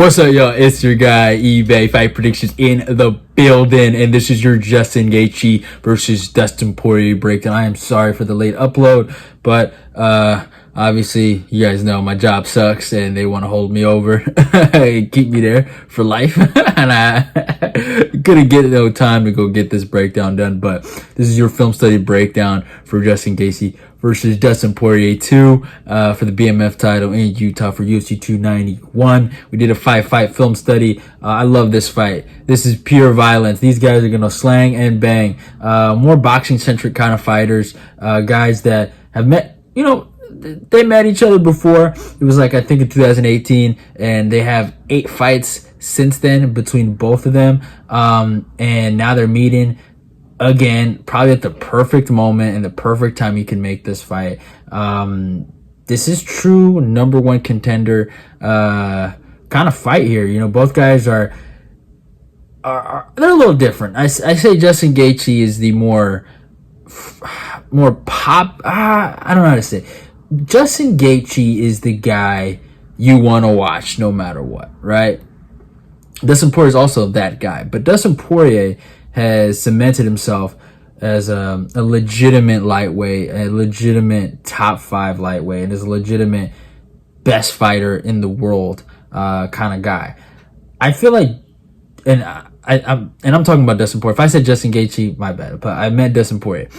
What's up, y'all? It's your guy, eBay Fight Predictions in the building, and this is your Justin Gaethje versus Dustin Poirier breakdown. I am sorry for the late upload, but obviously, you guys know my job sucks, and they want to hold me over, keep me there for life, and I couldn't get no time to go get this breakdown done. But this is your film study breakdown for Justin Gaethje versus Dustin Poirier 2 for the BMF title in Utah for UFC 291. We did a fight film study. I love this fight. This is pure violence. These guys are going to slang and bang. More boxing-centric kind of fighters. Guys that have met, they met each other before. It was like, I think in 2018, and they have 8 fights since then between both of them. And now they're meeting again, probably at the perfect moment and the perfect time you can make this fight. This is true number one contender kind of fight here. Both guys are they're a little different. I say Justin Gaethje is the more pop. I don't know how to say. Justin Gaethje is the guy you want to watch no matter what, right? Dustin Poirier is also that guy, but Dustin Poirier has cemented himself as a legitimate lightweight, a legitimate top 5 lightweight, and is a legitimate best fighter in the world kind of guy. I feel like, and I'm talking about Dustin Poirier. If I said Justin Gaethje, my bad, but I meant Dustin Poirier.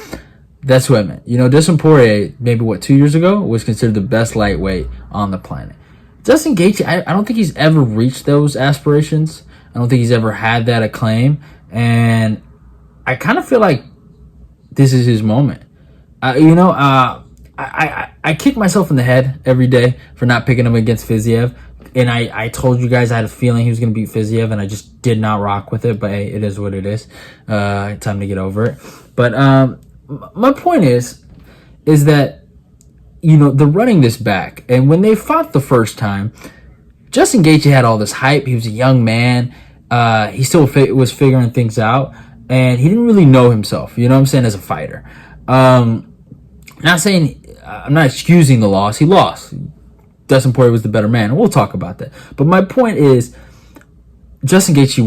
That's what I meant. Dustin Poirier, maybe 2 years ago, was considered the best lightweight on the planet. Justin Gaethje, I don't think he's ever reached those aspirations. I don't think he's ever had that acclaim. And I kind of feel like this is his moment. I kick myself in the head every day for not picking him against Fiziev. And I told you guys I had a feeling he was going to beat Fiziev, and I just did not rock with it. But hey, it is what it is. Time to get over it. But my point is that, they're running this back. And when they fought the first time, Justin Gaethje had all this hype. He was a young man. He still was figuring things out, and he didn't really know himself, as a fighter. I'm not excusing the loss. He lost. Dustin Poirier was the better man, and we'll talk about that. But my point is, Justin Gaethje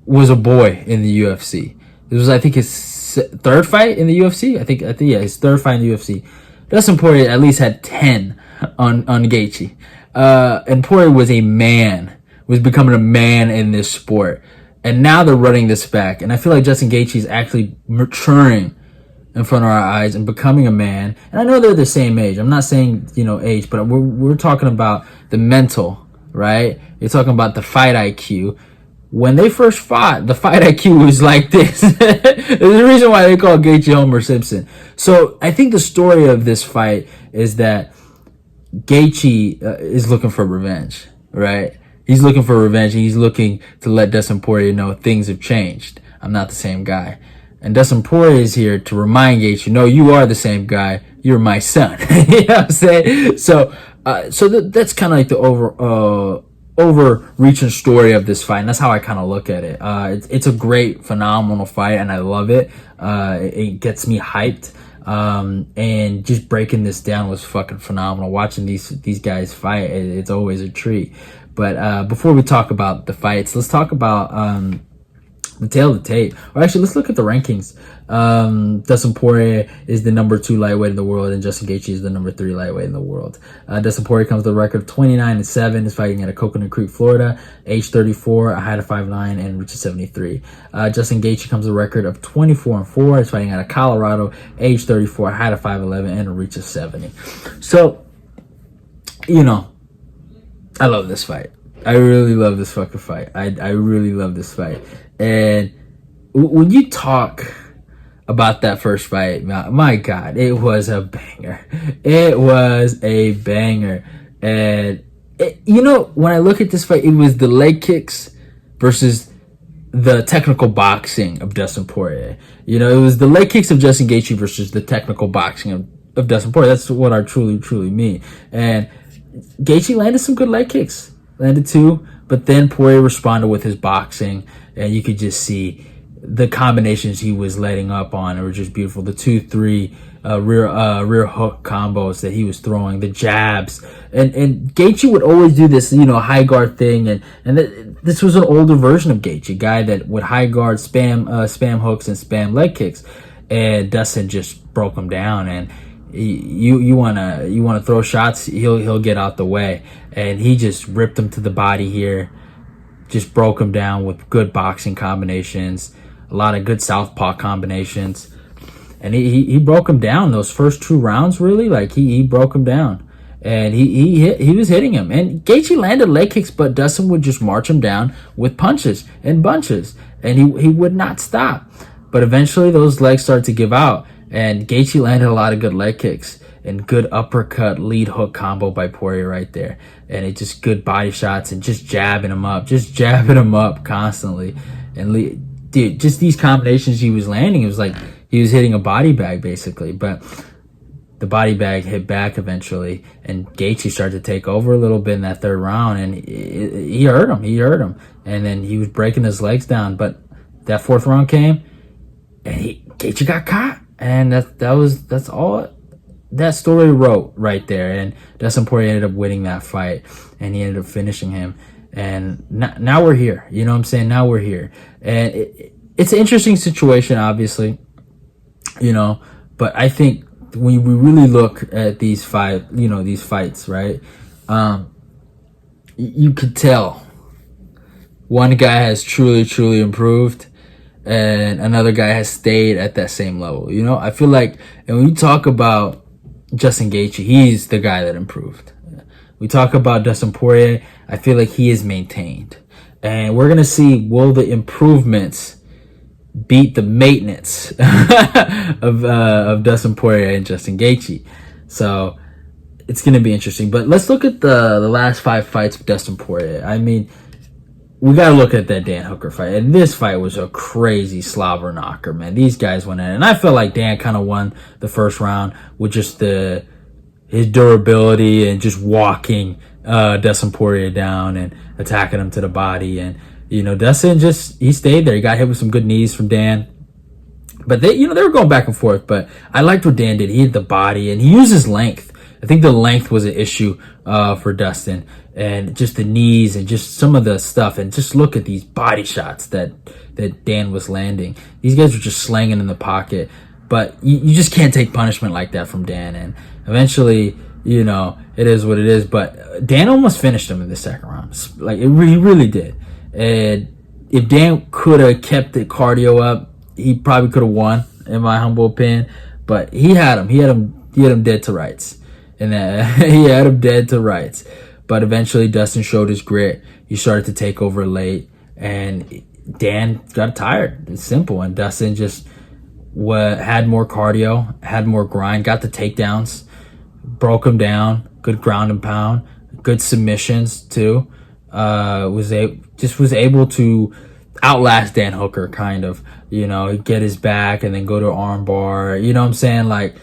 was a boy in the UFC. This was, I think, his third fight in the UFC. I think, his third fight in the UFC. Dustin Poirier at least had 10 on Gaethje. And Poirier was a man. Was becoming a man in this sport, and now they're running this back, and I feel like Justin Gaethje is actually maturing in front of our eyes and becoming a man. And I know they're the same age. I'm not saying age, but we're talking about the mental, right? You're talking about the fight IQ. When they first fought, the fight IQ was like this. There's a reason why they call Gaethje Homer Simpson. So I think the story of this fight is that Gaethje is looking for revenge, right? He's looking for revenge. He's looking to let Dustin Poirier know things have changed. I'm not the same guy. And Dustin Poirier is here to remind Gaethje, no, you are the same guy. You're my son. You know what I'm saying? So that's kind of like the overreaching story of this fight. And that's how I kind of look at it. It's a great, phenomenal fight, and I love it. It gets me hyped. And just breaking this down was fucking phenomenal. Watching these guys fight, it's always a treat. But before we talk about the fights, let's talk about the tail of the tape. Or actually, let's look at the rankings. Dustin Poirier is the number 2 lightweight in the world, and Justin Gaethje is the number 3 lightweight in the world. Dustin Poirier comes with a record of 29-7. Is fighting out of Coconut Creek, Florida. Age 34, a height of 5'9", and reaches 73. Justin Gaethje comes with a record of 24-4. Is fighting out of Colorado. Age 34, a height of 5'11", and a reach of 70. So, I love this fight. I really love this fucking fight. I really love this fight. And when you talk about that first fight, my God, it was a banger. It was a banger. And, when I look at this fight, it was the leg kicks versus the technical boxing of Dustin Poirier. It was the leg kicks of Justin Gaethje versus the technical boxing of Dustin Poirier. That's what I truly, truly mean. And Gaethje landed some good leg kicks, landed 2, but then Poirier responded with his boxing, and you could just see the combinations he was letting up on. It were just beautiful. The 2-3 rear hook combos that he was throwing, the jabs, and Gaethje would always do this, high guard thing, and this was an older version of Gaethje, a guy that would high guard, spam hooks and spam leg kicks, and Dustin just broke him down. And you wanna throw shots, he'll get out the way, and he just ripped him to the body here, just broke him down with good boxing combinations, a lot of good southpaw combinations. And he broke him down those first 2 rounds, really. Like, he broke him down. And he was hitting him. And Gaethje landed leg kicks, but Dustin would just march him down with punches and bunches. And he would not stop. But eventually those legs started to give out. And Gaethje landed a lot of good leg kicks. And good uppercut lead hook combo by Poirier right there. And it just good body shots and just jabbing him up constantly. And dude, just these combinations he was landing, it was like he was hitting a body bag, basically. But the body bag hit back eventually, and Gaethje started to take over a little bit in that 3rd round, and he hurt him. And then he was breaking his legs down. But that 4th round came, and Gaethje got caught. And that's all that story wrote right there. And Dustin Poirier ended up winning that fight, and he ended up finishing him. And now we're here. You know what I'm saying? Now we're here. And it's an interesting situation, obviously. But I think when we really look at these fights, right? You could tell one guy has truly improved, and another guy has stayed at that same level. I feel like, and when we talk about Justin Gaethje, he's the guy that improved. We talk about Dustin Poirier, I feel like he is maintained, and we're gonna see, will the improvements beat the maintenance of Dustin Poirier and Justin Gaethje? So it's going to be interesting. But let's look at the last 5 fights of Dustin Poirier. I mean, we got to look at that Dan Hooker fight. And this fight was a crazy slobber knocker, man. These guys went in. And I felt like Dan kind of won the 1st round with just his durability and just walking Dustin Poirier down and attacking him to the body. And Dustin he stayed there. He got hit with some good knees from Dan. But they were going back and forth. But I liked what Dan did. He hit the body, and he used his length. I think the length was an issue for Dustin, and just the knees and just some of the stuff. And just look at these body shots that Dan was landing. These guys were just slanging in the pocket. But you just can't take punishment like that from Dan. And eventually, it is what it is. But Dan almost finished him in the 2nd round. Like, he really did. And if Dan could have kept the cardio up, he probably could have won, in my humble opinion. But he had him dead to rights. And he had him dead to rights. But eventually Dustin showed his grit. He started to take over late, and Dan got tired. It's simple. And Dustin just had more cardio, had more grind, got the takedowns, broke him down, good ground and pound, good submissions too. Was able to outlast Dan Hooker, kind of, get his back and then go to arm bar. You know what I'm saying? Like,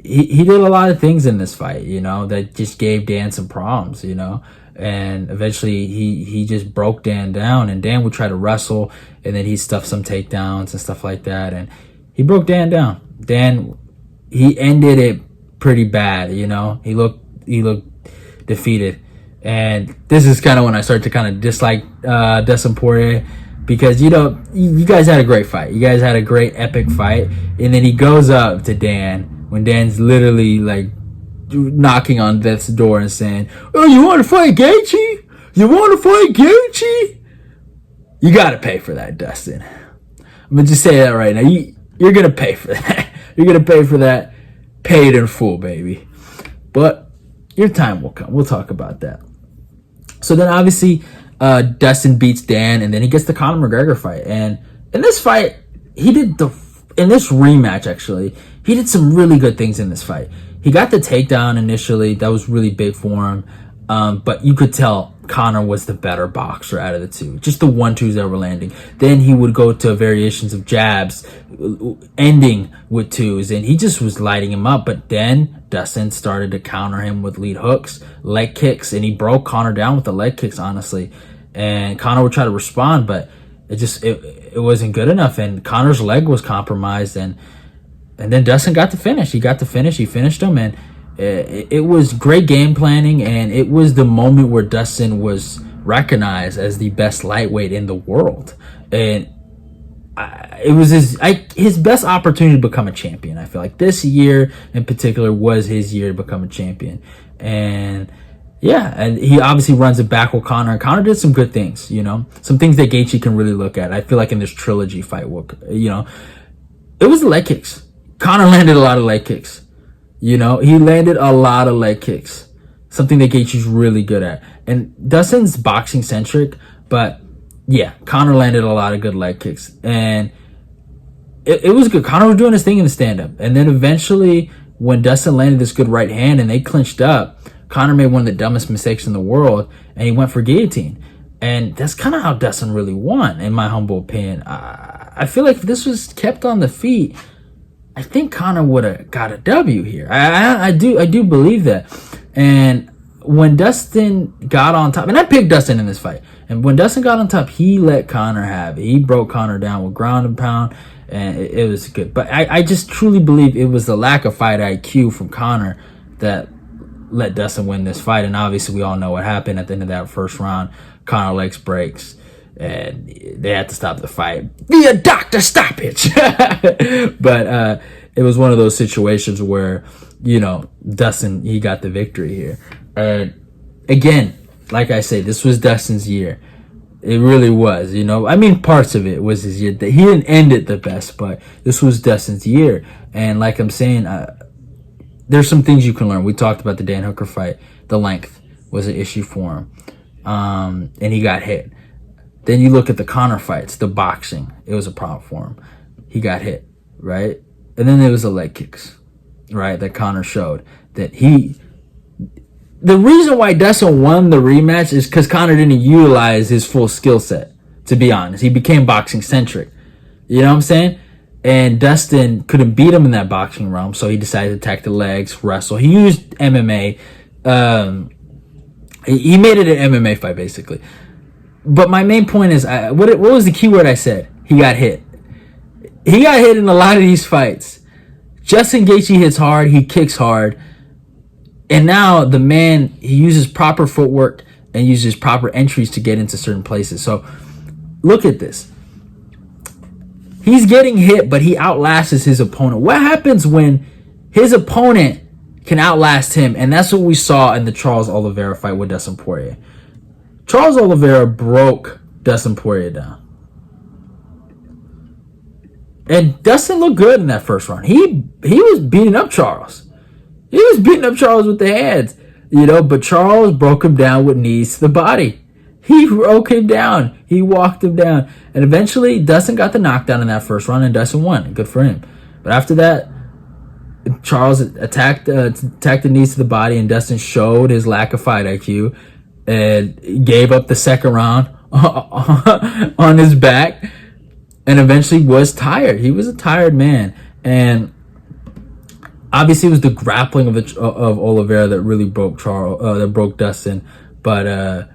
he did a lot of things in this fight, that just gave Dan some problems, and eventually he just broke Dan down, and Dan would try to wrestle, and then he stuffed some takedowns and stuff like that, and he broke Dan down. He ended it pretty bad, he looked defeated. And this is kind of when I start to kind of dislike Dustin Poirier, because you guys had a great fight. You guys had a great epic fight, and then he goes up to Dan when Dan's literally like knocking on death's door and saying, "Oh, you want to fight Gaethje? You want to fight Gaethje?" You got to pay for that, Dustin. I'm gonna just say that right now. You're gonna pay for that. You're gonna pay for that. Paid in full, baby. But your time will come. We'll talk about that. So then obviously Dustin beats Dan, and then he gets the Conor McGregor fight. And in this fight, in this rematch, actually, he did some really good things in this fight. He got the takedown initially. That was really big for him. But you could tell Conor was the better boxer out of the two. Just the 1-2s that were landing. Then he would go to variations of jabs, ending with 2s, and he just was lighting him up. But then Dustin started to counter him with lead hooks, leg kicks, and he broke Conor down with the leg kicks, honestly. And Conor would try to respond, but it wasn't good enough, and Conor's leg was compromised, and And then Dustin got the finish. He got the finish. He finished him, and it was great game planning, and it was the moment where Dustin was recognized as the best lightweight in the world. And it was his best opportunity to become a champion. I feel like this year in particular was his year to become a champion. And yeah, and he obviously runs it back with Conor. And Conor did some good things, you know, some things that Gaethje can really look at. I feel like in this trilogy fight, you know, it was the leg kicks. Conor landed a lot of leg kicks. You know, he landed a lot of leg kicks, something that Gaethje's really good at. And Dustin's boxing centric, but yeah, Conor landed a lot of good leg kicks, and it was good. Conor was doing his thing in the stand-up, and then eventually when Dustin landed this good right hand and they clinched up, Conor made one of the dumbest mistakes in the world, and he went for guillotine. And that's kind of how Dustin really won, in my humble opinion. I feel like if this was kept on the feet, I think Conor would have got a W here. I do believe that. And when Dustin got on top, and I picked Dustin in this fight, and when Dustin got on top, he let Conor have it. He broke Conor down with ground and pound, and it was good. But I just truly believe it was the lack of fight IQ from Conor that let Dustin win this fight. And obviously we all know what happened at the end of that first round. Conor legs breaks, and they had to stop the fight via doctor stoppage. But it was one of those situations where, you know, Dustin, he got the victory here. Again, like I say, this was Dustin's year. It really was, you know. I mean, parts of it was his year. He didn't end it the best, but this was Dustin's year. And like I'm saying, there's some things you can learn. We talked about the Dan Hooker fight. The length was an issue for him. And he got hit. Then you look at the Conor fights, the boxing. It was a problem for him. He got hit, right? And then there was the leg kicks, right, that Conor showed. That the reason why Dustin won the rematch is because Conor didn't utilize his full skill set, to be honest. He became boxing centric. You know what I'm saying? And Dustin couldn't beat him in that boxing realm, so he decided to attack the legs, wrestle. He used MMA. He made it an MMA fight, basically. But my main point is, what was the key word I said? He got hit. He got hit in a lot of these fights. Justin Gaethje hits hard. He kicks hard. And now the man, he uses proper footwork and uses proper entries to get into certain places. So look at this. He's getting hit, but he outlasts his opponent. What happens when his opponent can outlast him? And that's what we saw in the Charles Oliveira fight with Dustin Poirier. Charles Oliveira broke Dustin Poirier down. And Dustin looked good in that first round. He was beating up Charles. He was beating up Charles with the hands, you know, but Charles broke him down with knees to the body. He broke him down. He walked him down. And eventually, Dustin got the knockdown in that first round, and Dustin won. Good for him. But after that, Charles attacked the knees to the body, and Dustin showed his lack of fight IQ and gave up the second round on his back, and eventually was tired. He was a tired man. And obviously, it was the grappling of Oliveira that really broke Dustin. But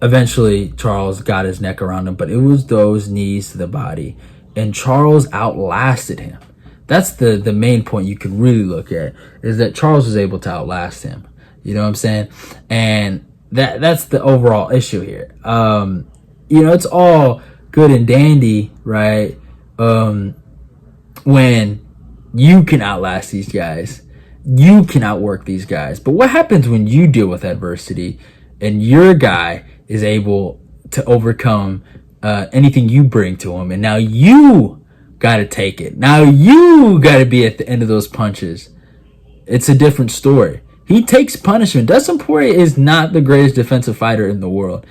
eventually, Charles got his neck around him. But it was those knees to the body, and Charles outlasted him. That's the main point you can really look at, is that Charles was able to outlast him. You know what I'm saying? And that's the overall issue here. You know, it's all good and dandy, right? When you can outlast these guys, you can outwork these guys. But what happens when you deal with adversity and your guy is able to overcome anything you bring to him, and now you got to take it. Now you got to be at the end of those punches. It's a different story. He takes punishment. Dustin Poirier is not the greatest defensive fighter in the world.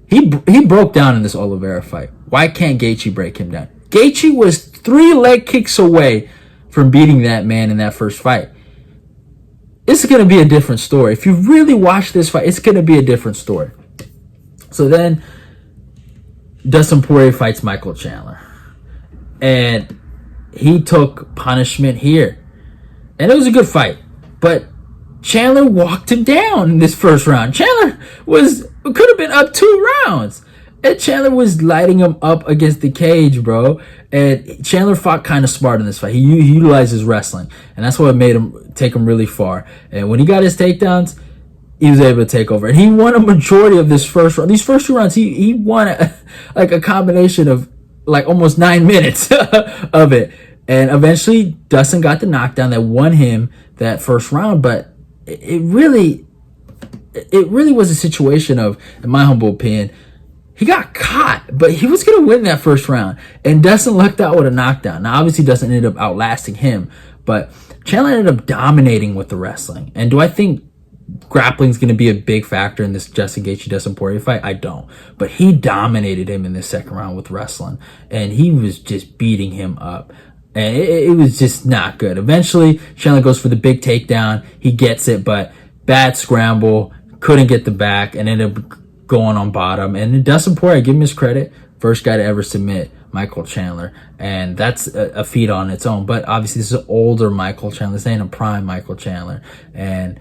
He broke down in this Oliveira fight. Why can't Gaethje break him down? Gaethje was 3 leg kicks away from beating that man in that first fight. It's going to be a different story. If you really watch this fight, it's going to be a different story. So then Dustin Poirier fights Michael Chandler. And he took punishment here. And it was a good fight. But Chandler walked him down in this first round. Chandler could have been up 2 rounds. And Chandler was lighting him up against the cage, bro. And Chandler fought kind of smart in this fight. He utilized his wrestling, and that's what made him take him really far. And when he got his takedowns, he was able to take over. And he won a majority of this first round. These first 2 rounds, he won like a combination of like almost 9 minutes of it. And eventually, Dustin got the knockdown that won him that first round. But it really was a situation of, in my humble opinion, he got caught, but he was going to win that first round. And Dustin lucked out with a knockdown. Now, obviously, Dustin ended up outlasting him, but Chandler ended up dominating with the wrestling. And do I think grappling is going to be a big factor in this Justin Gaethje-Dustin Poirier fight? I don't. But he dominated him in the second round with wrestling, and he was just beating him up. And it was just not good. Eventually, Chandler goes for the big takedown. He gets it, but bad scramble, couldn't get the back, and ended up going on bottom. And Dustin Poirier, I give him his credit, first guy to ever submit Michael Chandler, and that's a feat on its own. But obviously, this is an older Michael Chandler. This ain't a prime Michael Chandler, and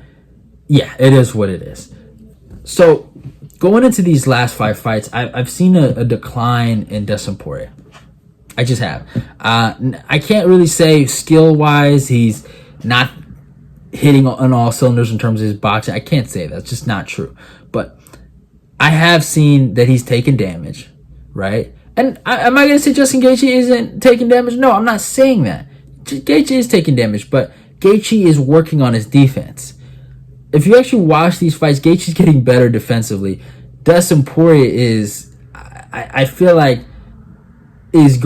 yeah, it is what it is. So going into these last 5 fights, I've seen a decline in Dustin Poirier. I just have. I can't really say skill-wise he's not hitting on all cylinders in terms of his boxing. I can't say that. It's just not true. But I have seen that he's taken damage, right? And am I going to say Justin Gaethje isn't taking damage? No, I'm not saying that. Gaethje is taking damage, but Gaethje is working on his defense. If you actually watch these fights, Gaethje's getting better defensively. Dustin Poirier is, I feel like, is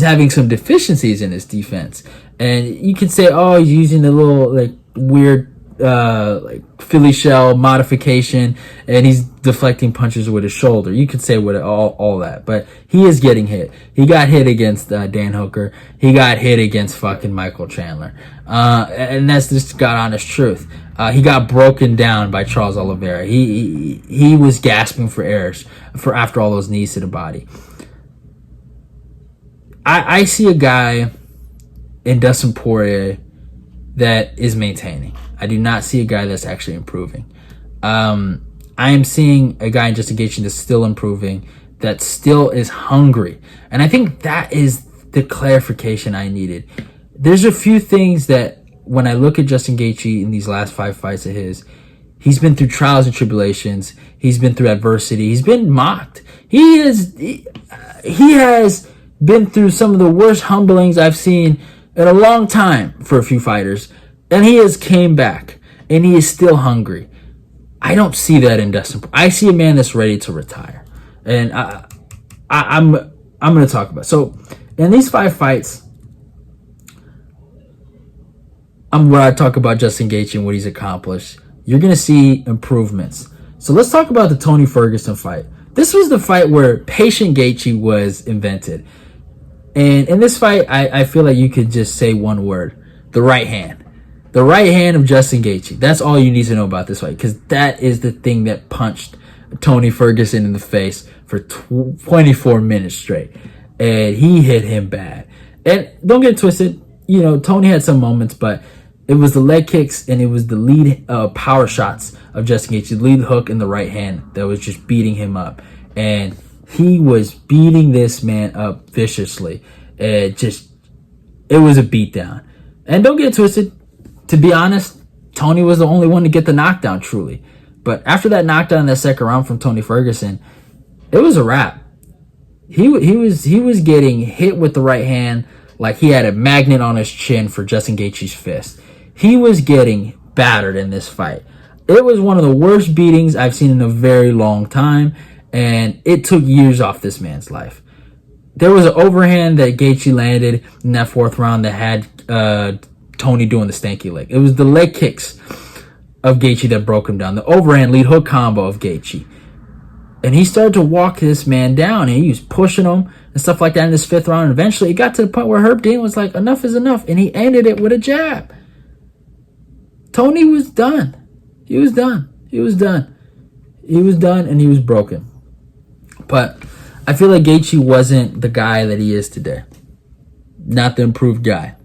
having some deficiencies in his defense. And you can say, oh, he's using a little like weird like Philly shell modification, and he's deflecting punches with his shoulder. You could say with all that, but he is getting hit. He got hit against Dan Hooker. He got hit against fucking Michael Chandler, and that's just God honest truth. He got broken down by Charles Oliveira. He was gasping for air for after all those knees to the body. I see a guy in Dustin Poirier that is maintaining. I do not see a guy that's actually improving. I am seeing a guy in Justin Gaethje that's still improving, that still is hungry. And I think that is the clarification I needed. There's a few things that when I look at Justin Gaethje in these last 5 fights of his, he's been through trials and tribulations. He's been through adversity. He's been mocked. He has been through some of the worst humblings I've seen in a long time for a few fighters. And he has came back, and he is still hungry. I don't see that in Dustin. I see a man that's ready to retire, and I'm going to talk about it. So in these 5 fights, when I talk about Justin Gaethje and what he's accomplished, you're going to see improvements. So let's talk about the Tony Ferguson fight. This was the fight where patient Gaethje was invented, and in this fight, I feel like you could just say one word: the right hand. The right hand of Justin Gaethje. That's all you need to know about this fight, because that is the thing that punched Tony Ferguson in the face for 24 minutes straight. And he hit him bad. And don't get it twisted. You know, Tony had some moments, but it was the leg kicks and it was the lead power shots of Justin Gaethje, the lead hook in the right hand that was just beating him up. And he was beating this man up viciously. It was a beatdown. And don't get it twisted. To be honest, Tony was the only one to get the knockdown, truly. But after that knockdown in that second round from Tony Ferguson, it was a wrap. He was getting hit with the right hand like he had a magnet on his chin for Justin Gaethje's fist. He was getting battered in this fight. It was one of the worst beatings I've seen in a very long time, and it took years off this man's life. There was an overhand that Gaethje landed in that 4th round that had Tony doing the stanky leg. It was the leg kicks of Gaethje that broke him down. The overhand lead hook combo of Gaethje. And he started to walk this man down, and he was pushing him and stuff like that in this 5th round. And eventually it got to the point where Herb Dean was like, enough is enough. And he ended it with a jab. Tony was done. He was done. He was done. He was done, and he was broken. But I feel like Gaethje wasn't the guy that he is today. Not the improved guy.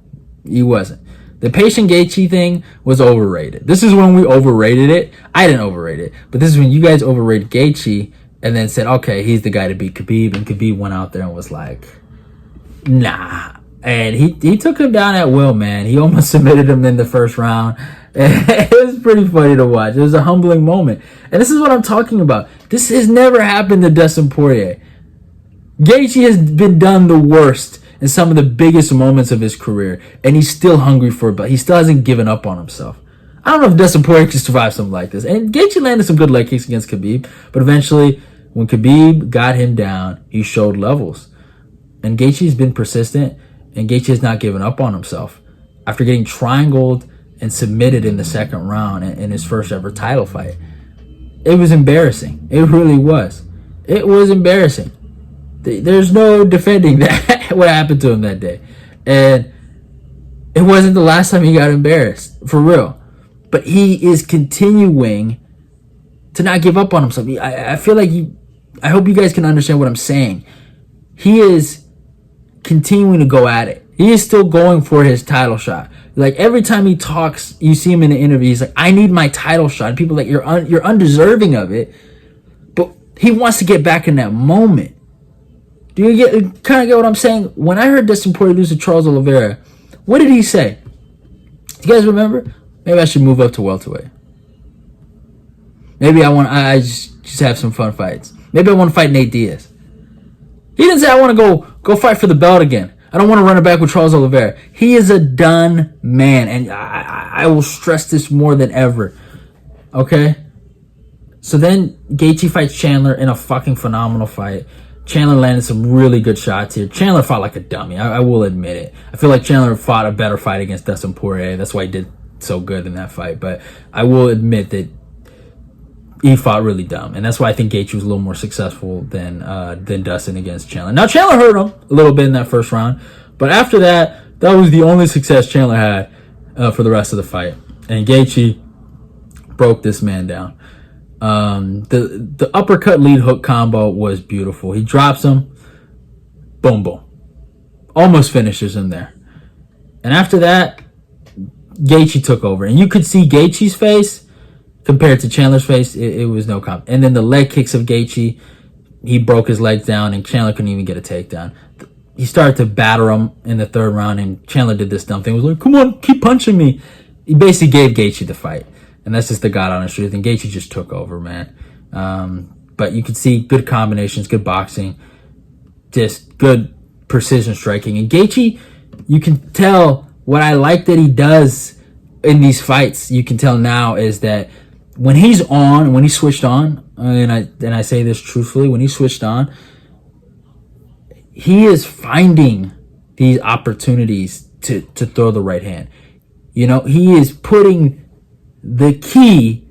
He wasn't. The patient Gaethje thing was overrated. This is when we overrated it. I didn't overrate it, but this is when you guys overrated Gaethje and then said, okay, he's the guy to beat Khabib. And Khabib went out there and was like, nah. And he took him down at will, man. He almost submitted him in the first round. It was pretty funny to watch. It was a humbling moment. And this is what I'm talking about. This has never happened to Dustin Poirier. Gaethje has been done the worst in some of the biggest moments of his career. And he's still hungry for it, but he still hasn't given up on himself. I don't know if Dustin Poirier can survive something like this. And Gaethje landed some good leg kicks against Khabib. But eventually, when Khabib got him down, he showed levels. And Gaethje's been persistent. And Gaethje has not given up on himself. After getting triangled and submitted in the second round in his first ever title fight. It was embarrassing. It really was. It was embarrassing. There's no defending that, what happened to him that day. And it wasn't the last time he got embarrassed, for real. But he is continuing to not give up on himself. I feel like I hope you guys can understand what I'm saying. He is continuing to go at it. He is still going for his title shot. Like, every time he talks, you see him in the interview, he's like, I need my title shot. And people are like, you're undeserving of it. But he wants to get back in that moment. Do you kind of get what I'm saying? When I heard Dustin Poirier lose to Charles Oliveira, what did he say? Do you guys remember? Maybe I should move up to welterweight. Maybe I just have some fun fights. Maybe I want to fight Nate Diaz. He didn't say I want to go fight for the belt again. I don't want to run it back with Charles Oliveira. He is a done man, and I will stress this more than ever. Okay? So then Gaethje fights Chandler in a fucking phenomenal fight. Chandler landed some really good shots here. Chandler fought like a dummy. I will admit it. I feel like Chandler fought a better fight against Dustin Poirier. That's why he did so good in that fight. But I will admit that he fought really dumb, and that's why I think Gaethje was a little more successful than Dustin against Chandler. Now, Chandler hurt him a little bit in that first round, but after that, that was the only success Chandler had for the rest of the fight. And Gaethje broke this man down. The uppercut lead hook combo was beautiful. He drops him, boom, boom, almost finishes him there. And after that, Gaethje took over, and you could see Gaethje's face. Compared to Chandler's face, it was no comp. And then the leg kicks of Gaethje, he broke his legs down, and Chandler couldn't even get a takedown. He started to batter him in the third round, and Chandler did this dumb thing. He was like, come on, keep punching me. He basically gave Gaethje the fight. And that's just the God honest truth. And Gaethje just took over, man. But you could see good combinations, good boxing, just good precision striking. And Gaethje, you can tell what I like that he does in these fights, you can tell now, is that when he's on, when he switched on, and I say this truthfully, when he switched on, he is finding these opportunities to throw the right hand. You know, he is putting the key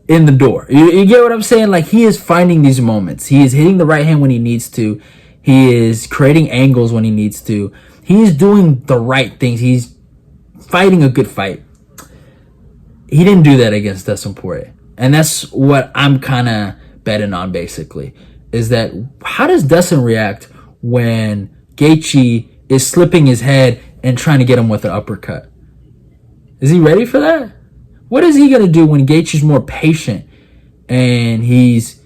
in the door. You get what I'm saying? Like, he is finding these moments. He is hitting the right hand when he needs to. He is creating angles when he needs to. He's doing the right things. He's fighting a good fight. He didn't do that against Dustin Poirier. And that's what I'm kind of betting on, basically, is that how does Dustin react when Gaethje is slipping his head and trying to get him with an uppercut? Is he ready for that? What is he going to do when Gaethje's more patient and he's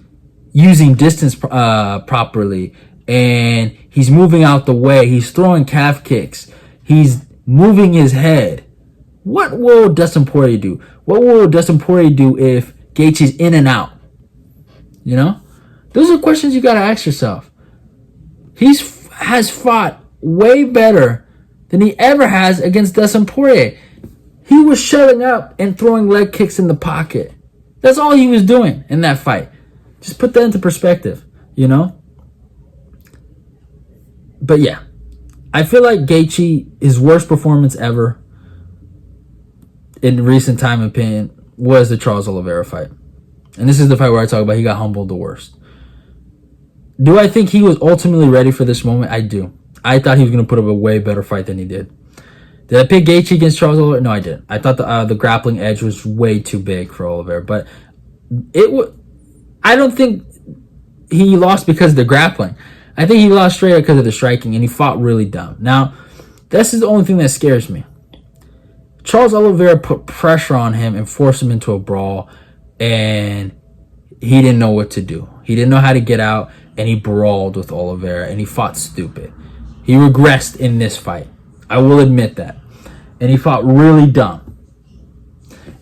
using distance properly and he's moving out the way, he's throwing calf kicks, he's moving his head? What will Dustin Poirier do? What will Dustin Poirier do if Gaethje's in and out? You know? Those are questions you got to ask yourself. Has fought way better than he ever has against Dustin Poirier. He was shutting up and throwing leg kicks in the pocket. That's all he was doing in that fight. Just put that into perspective, you know? But yeah, I feel like Gaethje, his worst performance ever in recent time opinion was the Charles Oliveira fight. And this is the fight where I talk about he got humbled the worst. Do I think he was ultimately ready for this moment? I do. I thought he was going to put up a way better fight than he did. Did I pick Gaethje against Charles Oliveira? No, I didn't. I thought the grappling edge was way too big for Oliveira. But I don't think he lost because of the grappling. I think he lost straight up because of the striking, and he fought really dumb. Now, this is the only thing that scares me. Charles Oliveira put pressure on him and forced him into a brawl, and he didn't know what to do. He didn't know how to get out, and he brawled with Oliveira, and he fought stupid. He regressed in this fight. I will admit that. And he fought really dumb.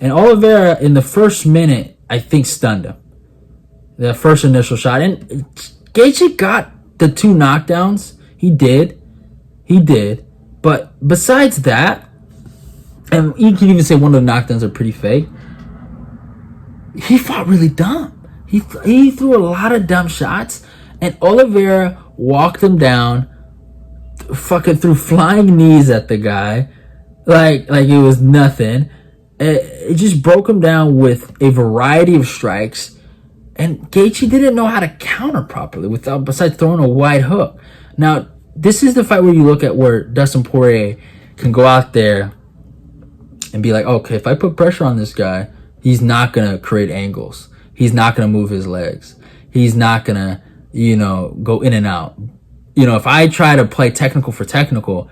And Oliveira, in the first minute, I think stunned him. The first initial shot. And Gaethje got the 2 knockdowns. He did. But besides that, and you can even say one of the knockdowns are pretty fake, he fought really dumb. He threw a lot of dumb shots, and Oliveira walked him down, fucking threw flying knees at the guy, like it was nothing. It just broke him down with a variety of strikes, and Gaethje didn't know how to counter properly besides throwing a wide hook. Now, this is the fight where you look at where Dustin Poirier can go out there and be like, okay, if I put pressure on this guy, he's not going to create angles. He's not going to move his legs. He's not going to, go in and out. If I try to play technical for technical,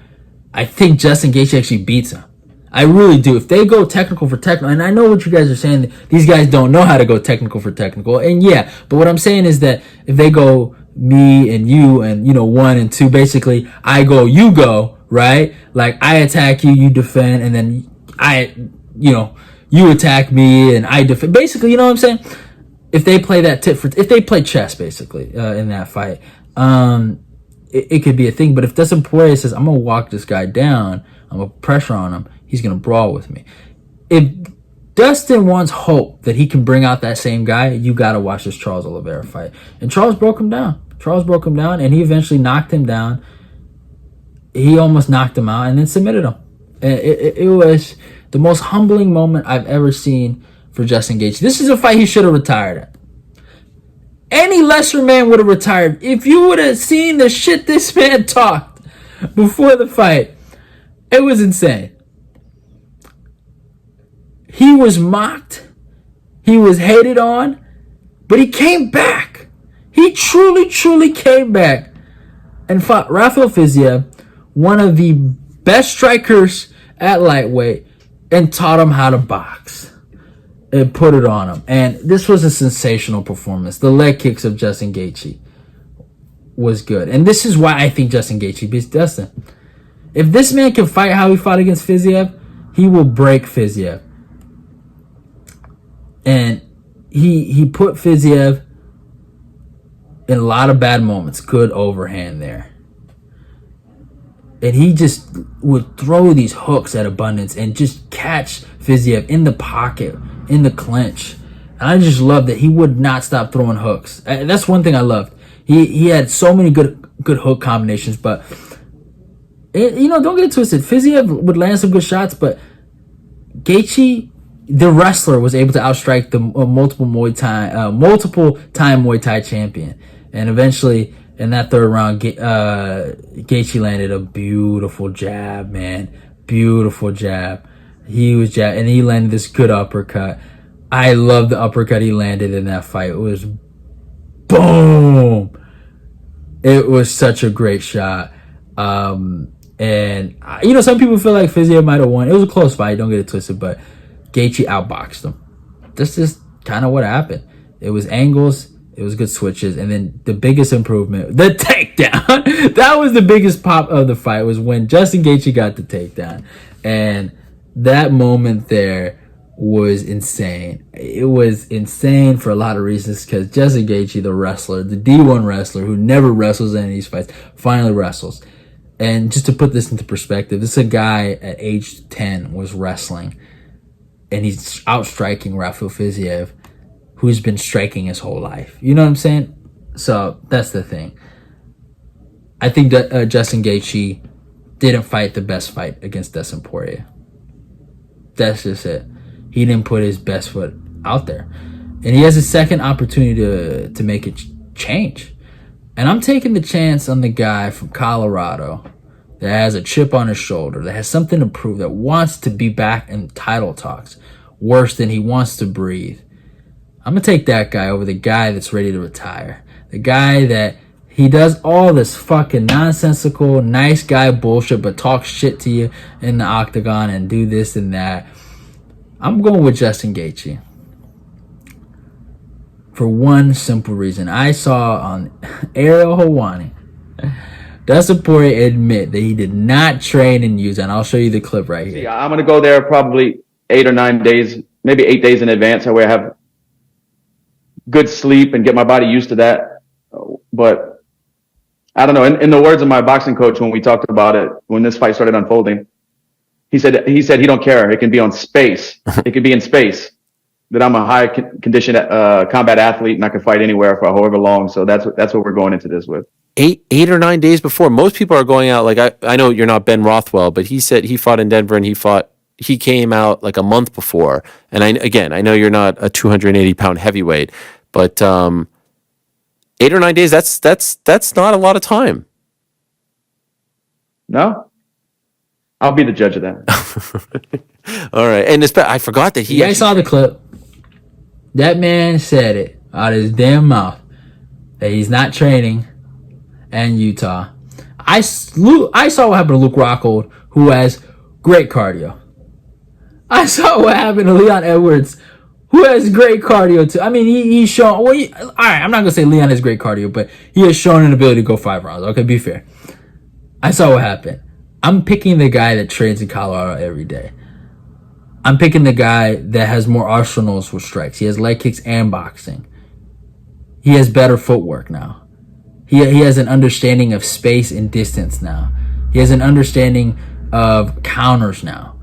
I think Justin Gaethje actually beats him. I really do. If they go technical for technical, and I know what you guys are saying, these guys don't know how to go technical for technical. And yeah, but what I'm saying is that if they go me and you and, 1 and 2, basically, I go, you go, right? Like, I attack you, you defend, and then you attack me and I defend. Basically, you know what I'm saying? If they play that if they play chess, basically, in that fight, it could be a thing. But if Dustin Poirier says, I'm going to walk this guy down, I'm going to pressure on him, he's going to brawl with me. If Dustin wants hope that he can bring out that same guy, you got to watch this Charles Oliveira fight. And Charles broke him down. And he eventually knocked him down. He almost knocked him out and then submitted him. It was the most humbling moment I've ever seen for Justin Gaethje. This is a fight he should have retired at. Any lesser man would have retired. If you would have seen the shit this man talked before the fight, it was insane. He was mocked. He was hated on. But he came back. He truly came back and fought Rafael Fiziev, one of the best strikers at lightweight, and taught him how to box and put it on him. And this was a sensational performance. The leg kicks of Justin Gaethje was good. And this is why I think Justin Gaethje beats Dustin. If this man can fight how he fought against Fiziev, he will break Fiziev. And he put Fiziev in a lot of bad moments. Good overhand there. And he just would throw these hooks at abundance and just catch Fiziev in the pocket, in the clinch. And I just loved that he would not stop throwing hooks. That's one thing I loved. He had so many good hook combinations, but don't get it twisted. Fiziev would land some good shots, but Gaethje, the wrestler, was able to outstrike the multiple time Muay Thai champion. And eventually, in that third round, Gaethje landed a beautiful jab, man. Beautiful jab. He was and he landed this good uppercut. I love the uppercut he landed in that fight. It was boom. It was such a great shot. And some people feel like Fiziev might have won. It was a close fight. Don't get it twisted, but Gaethje outboxed him. That's just kind of what happened. It was angles. It was good switches. And then the biggest improvement, the takedown. That was the biggest pop of the fight, was when Justin Gaethje got the takedown. And that moment there was insane. It was insane for a lot of reasons, because Justin Gaethje, the wrestler, the D1 wrestler who never wrestles in any of these fights, finally wrestles. And just to put this into perspective, this is a guy at age 10 was wrestling, and he's outstriking Rafael Fiziev, who's been striking his whole life. You know what I'm saying? So that's the thing. I think that Justin Gaethje didn't fight the best fight against Dustin Poirier. That's just it. He didn't put his best foot out there. And he has a second opportunity to make it change. And I'm taking the chance on the guy from Colorado that has a chip on his shoulder, that has something to prove, that wants to be back in title talks worse than he wants to breathe. I'm going to take that guy over the guy that's ready to retire. The guy that he does all this fucking nonsensical, nice guy bullshit, but talks shit to you in the octagon and do this and that. I'm going with Justin Gaethje. for one simple reason. I saw on Ariel Helwani, Dustin Poirier admit that he did not train in Utah, and I'll show you the clip right here. Yeah, I'm going to go there probably 8 or 9 days, maybe 8 days in advance, that way I have good sleep and get my body used to that. But I don't know. In the words of my boxing coach, when we talked about it, when this fight started unfolding, he said he don't care. It can be on space. It could be in space. That I'm a high conditioned combat athlete and I can fight anywhere for however long. So that's what we're going into this with. 8 or 9 days before. Most people are going out, like, I know you're not Ben Rothwell, but he said he fought in Denver and he came out like a month before. And I know you're not a 280-pound heavyweight, but 8 or 9 days, that's not a lot of time. No, I'll be the judge of that. All right. And I forgot that I saw the clip. That man said it out of his damn mouth that he's not training in Utah. I saw what happened to Luke Rockhold, who has great cardio. I saw what happened to Leon Edwards, who has great cardio too. I mean, he's shown. All right, I'm not gonna say Leon has great cardio, but he has shown an ability to go 5 rounds. Okay, be fair. I saw what happened. I'm picking the guy that trains in Colorado every day. I'm picking the guy that has more arsenals with strikes. He has leg kicks and boxing. He has better footwork now. He has an understanding of space and distance now. He has an understanding of counters now.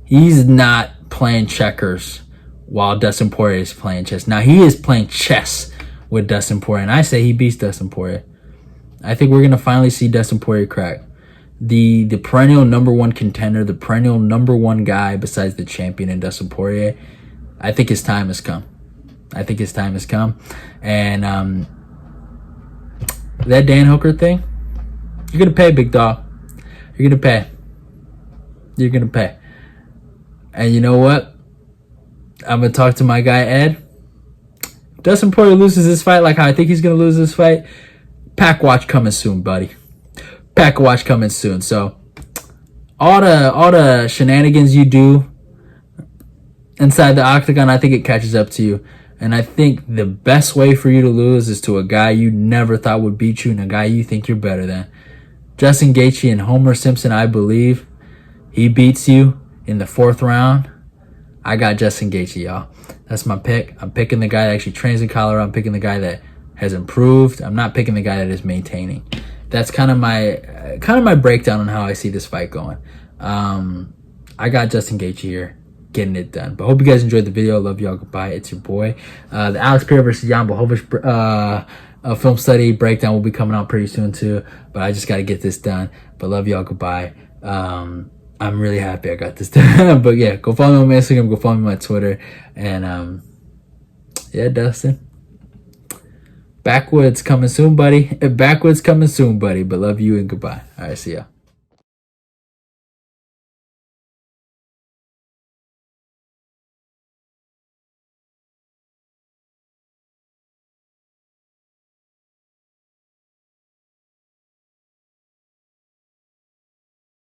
He's not playing checkers while Dustin Poirier is playing chess. Now he is playing chess with Dustin Poirier, and I say he beats Dustin Poirier. I think we're going to finally see Dustin Poirier crack. The perennial number one contender, the perennial number one guy besides the champion in Dustin Poirier. I think his time has come. And that Dan Hooker thing, you're going to pay, big dog. You're going to pay. And you know what? I'm going to talk to my guy, Ed. If Dustin Poirier loses this fight like how I think he's going to lose this fight, pack watch coming soon, buddy. Pack watch coming soon. So all the shenanigans you do inside the octagon, I think it catches up to you. And I think the best way for you to lose is to a guy you never thought would beat you and a guy you think you're better than. Justin Gaethje and Homer Simpson, I believe. He beats you in the 4th round. I got Justin Gaethje, y'all. That's my pick. I'm picking the guy that actually trains in Colorado. I'm picking the guy that has improved. I'm not picking the guy that is maintaining. That's kind of my breakdown on how I see this fight going. I got Justin Gaethje here, getting it done. But hope you guys enjoyed the video. Love y'all. Goodbye. It's your boy. The Alex Pereira versus Jan Blachowicz film study breakdown will be coming out pretty soon too. But I just got to get this done. But love y'all. Goodbye. I'm really happy I got this done. But yeah, go follow me on Instagram. Go follow me on my Twitter. And yeah, Dustin. Backwoods coming soon, buddy. Backwoods coming soon, buddy. But love you and goodbye. All right, see ya.